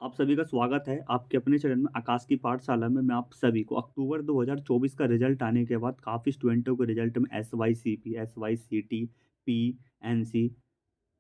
आप सभी का स्वागत है आपके अपने चैनल में आकाश की पाठशाला में। मैं आप सभी को अक्टूबर 2024 का रिजल्ट आने के बाद काफ़ी स्टूडेंटों के रिजल्ट में SYCP, SYCT, पी, NC,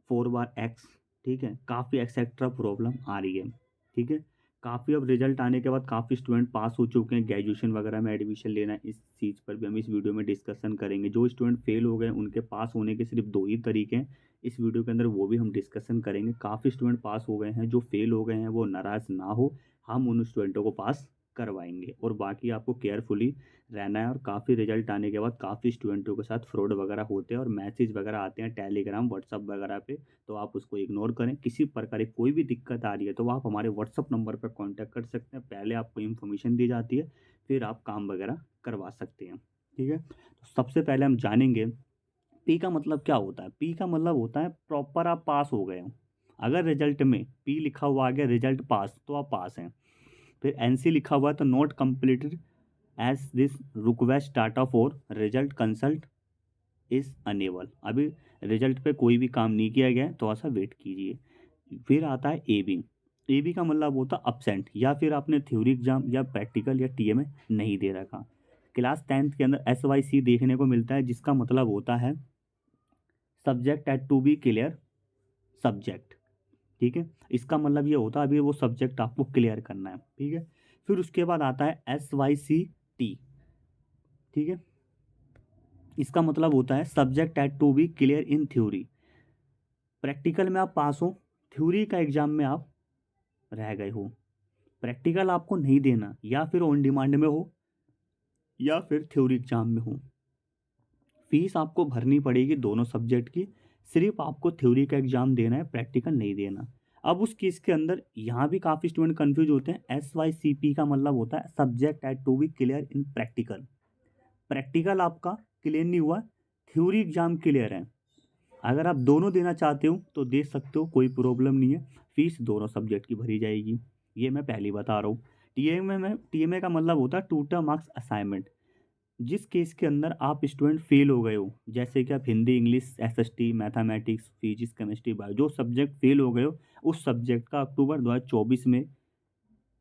4 बार X, ठीक है, काफ़ी एक्सेट्रा प्रॉब्लम आ रही है, ठीक है। काफ़ी अब रिजल्ट आने के बाद काफ़ी स्टूडेंट पास हो चुके हैं, ग्रेजुएशन वगैरह में एडमिशन लेना है, इस चीज़ पर भी हम इस वीडियो में डिस्कशन करेंगे। जो स्टूडेंट फेल हो गए उनके पास होने के सिर्फ 2 ही तरीके हैं, इस वीडियो के अंदर वो भी हम डिस्कशन करेंगे। काफ़ी स्टूडेंट पास हो गए हैं, जो फेल हो गए हैं वो नाराज़ ना हो, हम उन स्टूडेंटों को पास करवाएंगे और बाकी आपको केयरफुली रहना है। और काफ़ी रिजल्ट आने के बाद काफ़ी स्टूडेंटों के साथ फ्रॉड वगैरह होते हैं और मैसेज वगैरह आते हैं टेलीग्राम, व्हाट्सअप वगैरह पे, तो आप उसको इग्नोर करें। किसी प्रकार की कोई भी दिक्कत आ रही है तो आप हमारे व्हाट्सअप नंबर पर कांटेक्ट कर सकते हैं। पहले आपको इन्फॉर्मेशन दी जाती है, फिर आप काम वगैरह करवा सकते हैं, ठीक है। तो सबसे पहले हम जानेंगे पी का मतलब क्या होता है। पी का मतलब होता है प्रॉपर आप पास हो गए हो। अगर रिजल्ट में पी लिखा हुआ आ गया रिजल्ट पास, तो आप पास हैं। फिर एनसी लिखा हुआ है तो not completed as this request data for result consult is enable. अभी रिजल्ट पे कोई भी काम नहीं किया गया है, थोड़ा सा वेट कीजिए। फिर आता है ए बी। ए बी का मतलब होता है अपसेंट, या फिर आपने थ्योरी एग्जाम या प्रैक्टिकल या टीएमए नहीं दे रखा। क्लास 10th के अंदर SYC देखने को मिलता है, जिसका मतलब होता है subject yet to be clear subject, ठीक है। इसका मतलब ये होता है अभी वो सब्जेक्ट आपको क्लियर करना है, ठीक है। फिर उसके बाद आता है SYCT, ठीक है। इसका मतलब होता है subject yet to be clear in theory. Practical में आप पास हो, थ्योरी का एग्जाम में आप रह गए हो। प्रैक्टिकल आपको नहीं देना, या फिर ऑन डिमांड में हो या फिर थ्योरी एग्जाम में हो। फीस आपको भरनी पड़ेगी दोनों सब्जेक्ट की, सिर्फ आपको थ्योरी का एग्जाम देना है, प्रैक्टिकल नहीं देना। अब उस केस के अंदर यहाँ भी काफ़ी स्टूडेंट कंफ्यूज होते हैं। SYCP का मतलब होता है subject yet to be clear in practical. Practical आपका क्लियर नहीं हुआ, थ्योरी एग्जाम क्लियर है। अगर आप दोनों देना चाहते हो तो दे सकते हो, कोई प्रॉब्लम नहीं है। फीस दोनों सब्जेक्ट की भरी जाएगी, ये मैं पहले ही बता रहा हूँ। टीएमए का मतलब होता है टू टर्म मार्क्स असाइनमेंट। जिस केस के अंदर आप स्टूडेंट फेल हो गए हो, जैसे कि आप Hindi, English, SST, mathematics, physics, chemistry, bio, जो सब्जेक्ट फेल हो गए हो, उस सब्जेक्ट का अक्टूबर 2024 में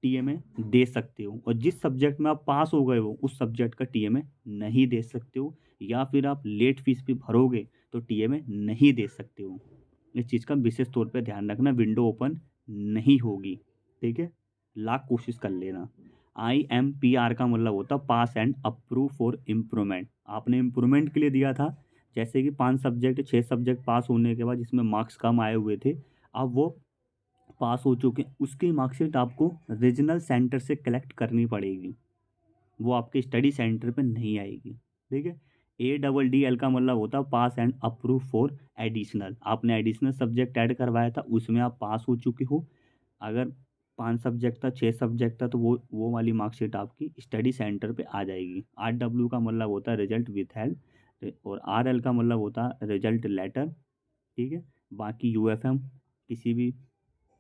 टीएमए दे सकते हो। और जिस सब्जेक्ट में आप पास हो गए हो उस सब्जेक्ट का टीएमए नहीं दे सकते हो, या फिर आप लेट फीस भी भरोगे तो टीएमए नहीं दे सकते हो। इस चीज़ का विशेष तौर पे ध्यान रखना, विंडो ओपन नहीं होगी, ठीक है। लाख कोशिश कर लेना। IMPR का मतलब होता है पास एंड अप्रूव फॉर इम्प्रूवमेंट। आपने इम्प्रूवमेंट के लिए दिया था, जैसे कि 5 सब्जेक्ट 6 सब्जेक्ट पास होने के बाद जिसमें मार्क्स कम आए हुए थे, अब वो पास हो चुके हैं, उसकी मार्कशीट आपको रीजनल सेंटर से कलेक्ट करनी पड़ेगी। वो आपके स्टडी सेंटर पे नहीं आएगी, ठीक है। ADDL का मतलब होता है पास एंड अप्रूव फॉर एडिशनल। आपने एडिशनल सब्जेक्ट ऐड करवाया था, उसमें आप पास हो चुके हो। अगर 5 सब्जेक्ट था, 6 सब्जेक्ट था, तो वो वाली मार्कशीट आपकी स्टडी सेंटर पे आ जाएगी। RW का मतलब होता है रिजल्ट विथ हेल्प, और RL का मतलब होता है रिजल्ट लेटर, ठीक है। बाकी UFM किसी भी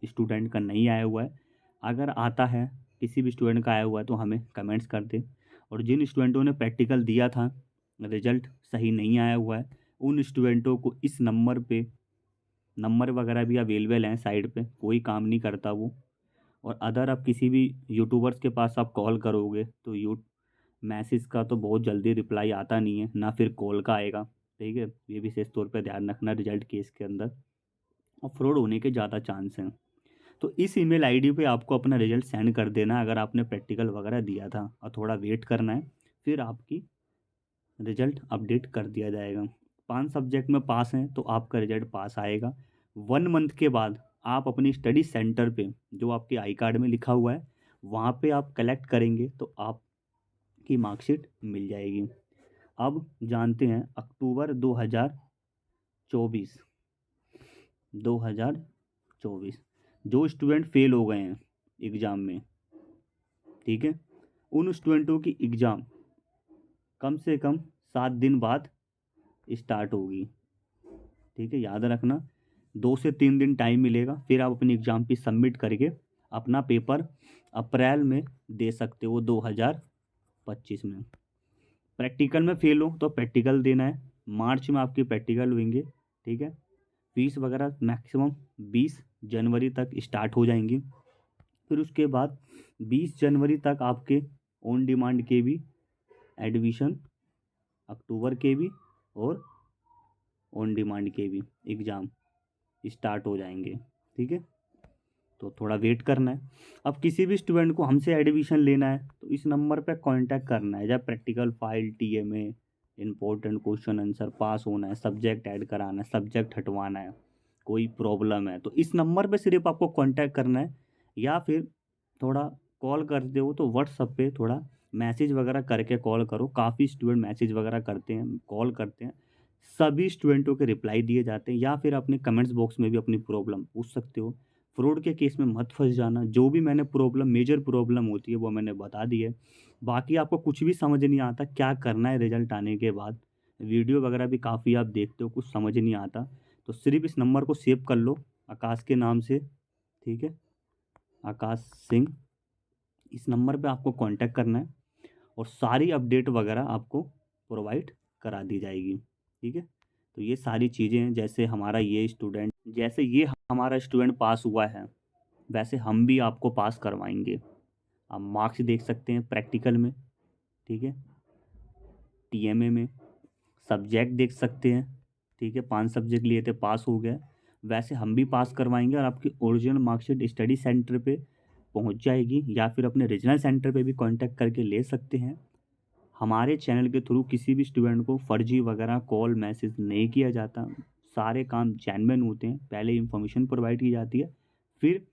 स्टूडेंट का नहीं आया हुआ है। अगर आता है, किसी भी स्टूडेंट का आया हुआ है, तो हमें कमेंट्स कर दें। और जिन स्टूडेंटों ने प्रैक्टिकल दिया था, रिजल्ट सही नहीं आया हुआ है, उन स्टूडेंटों को इस नंबर पे, नंबर वगैरह भी अवेलेबल हैं साइड पे, कोई काम नहीं करता वो। और अदर आप किसी भी यूट्यूबर्स के पास आप कॉल करोगे तो मैसेज का तो बहुत जल्दी रिप्लाई आता नहीं है, ना फिर कॉल का आएगा, ठीक है। ये विशेष तौर पे ध्यान रखना रिजल्ट केस के अंदर, और फ्रॉड होने के ज़्यादा चांस हैं। तो इस ईमेल आईडी पे आपको अपना रिजल्ट सेंड कर देना अगर आपने प्रैक्टिकल वगैरह दिया था, और थोड़ा वेट करना है, फिर आपकी रिजल्ट अपडेट कर दिया जाएगा। 5 सब्जेक्ट में पास हैं तो आपका रिजल्ट पास आएगा। 1 मंथ के बाद आप अपनी स्टडी सेंटर पे, जो आपके आई कार्ड में लिखा हुआ है, वहाँ पे आप कलेक्ट करेंगे तो आपकी मार्कशीट मिल जाएगी। अब जानते हैं अक्टूबर 2024, 2024 जो स्टूडेंट फेल हो गए हैं एग्ज़ाम में, ठीक है, उन स्टूडेंटों की एग्ज़ाम कम से कम 7 दिन बाद स्टार्ट होगी, ठीक है। याद रखना 2 से 3 दिन टाइम मिलेगा, फिर आप अपनी एग्ज़ाम फीस सबमिट करके अपना पेपर अप्रैल में दे सकते हो 2025 में। प्रैक्टिकल में फेल हो तो प्रैक्टिकल देना है, मार्च में आपकी प्रैक्टिकल होंगे, ठीक है। फीस वगैरह मैक्सिमम 20 जनवरी तक स्टार्ट हो जाएंगी। फिर उसके बाद 20 जनवरी तक आपके ऑन डिमांड के भी एडमिशन, अक्टूबर के भी और ऑन डिमांड के भी एग्ज़ाम स्टार्ट हो जाएंगे। ठीक है, तो थोड़ा वेट करना है। अब किसी भी स्टूडेंट को हमसे एडमिशन लेना है तो इस नंबर पे कांटेक्ट करना है। जब practical file, TMA, important question answer, pass होना है, सब्जेक्ट ऐड कराना है, सब्जेक्ट हटवाना है, कोई प्रॉब्लम है तो इस नंबर पे सिर्फ आपको कांटेक्ट करना है, या फिर थोड़ा कॉल करते हो तो व्हाट्सअप पे थोड़ा मैसेज वगैरह करके कॉल करो। काफ़ी स्टूडेंट मैसेज वगैरह करते हैं, कॉल करते हैं, सभी स्टूडेंटों के रिप्लाई दिए जाते हैं। या फिर अपने कमेंट्स बॉक्स में भी अपनी प्रॉब्लम पूछ सकते हो। फ्रॉड के केस में मत फंस जाना। जो भी मैंने प्रॉब्लम, मेजर प्रॉब्लम होती है वो मैंने बता दी है। बाकी आपको कुछ भी समझ नहीं आता क्या करना है रिजल्ट आने के बाद, वीडियो वगैरह भी काफ़ी आप देखते हो, कुछ समझ नहीं आता, तो सिर्फ इस नंबर को सेव कर लो, आकाश के नाम से। ठीक है, आकाश सिंह, इस नंबर पे आपको कांटेक्ट करना है और सारी अपडेट वगैरह आपको प्रोवाइड करा दी जाएगी। ठीक है, तो ये सारी चीज़ें हैं। जैसे ये हमारा स्टूडेंट पास हुआ है, वैसे हम भी आपको पास करवाएंगे। आप मार्क्स देख सकते हैं प्रैक्टिकल में, ठीक है, टीएमए में, सब्जेक्ट देख सकते हैं। ठीक है, 5 सब्जेक्ट लिए थे, पास हो गए। वैसे हम भी पास करवाएंगे और आपकी ओरिजिनल मार्कशीट स्टडी सेंटर पे पहुंच जाएगी, या फिर अपने रीजनल सेंटर पे भी कांटेक्ट करके ले सकते हैं। हमारे चैनल के थ्रू किसी भी स्टूडेंट को फर्जी वगैरह कॉल मैसेज नहीं किया जाता। सारे काम जेन्युइन होते हैं। पहले इंफॉर्मेशन प्रोवाइड की जाती है, फिर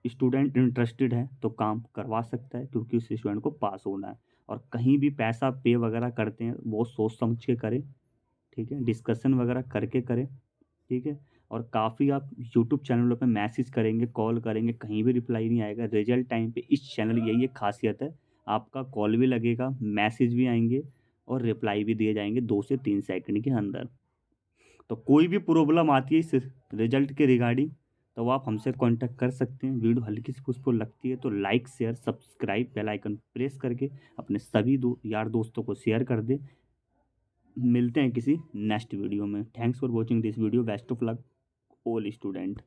स्टूडेंट इंटरेस्टेड है तो काम करवा सकता है, क्योंकि उस स्टूडेंट को पास होना है। और कहीं भी पैसा पे वगैरह करते हैं बहुत सोच समझ के करें। ठीक है, डिस्कशन वगैरह करके करें। ठीक है, और काफ़ी आप यूट्यूब चैनलों पे मैसेज करेंगे, कॉल करेंगे, कहीं भी रिप्लाई नहीं आएगा। रिजल्ट टाइम पे इस चैनल की यही एक खासियत है, आपका कॉल भी लगेगा, मैसेज भी आएंगे और रिप्लाई भी दिए जाएंगे 2 से 3 सेकंड के अंदर। तो कोई भी प्रॉब्लम आती है इस रिजल्ट के रिगार्डिंग तो आप हमसे कांटेक्ट कर सकते हैं। वीडियो हल्की सी कुछ लगती है तो like, share, subscribe, bell icon press करके अपने सभी यार दोस्तों को शेयर कर दें। मिलते हैं किसी नेक्स्ट वीडियो में। Thanks for watching this video. Best of luck all student.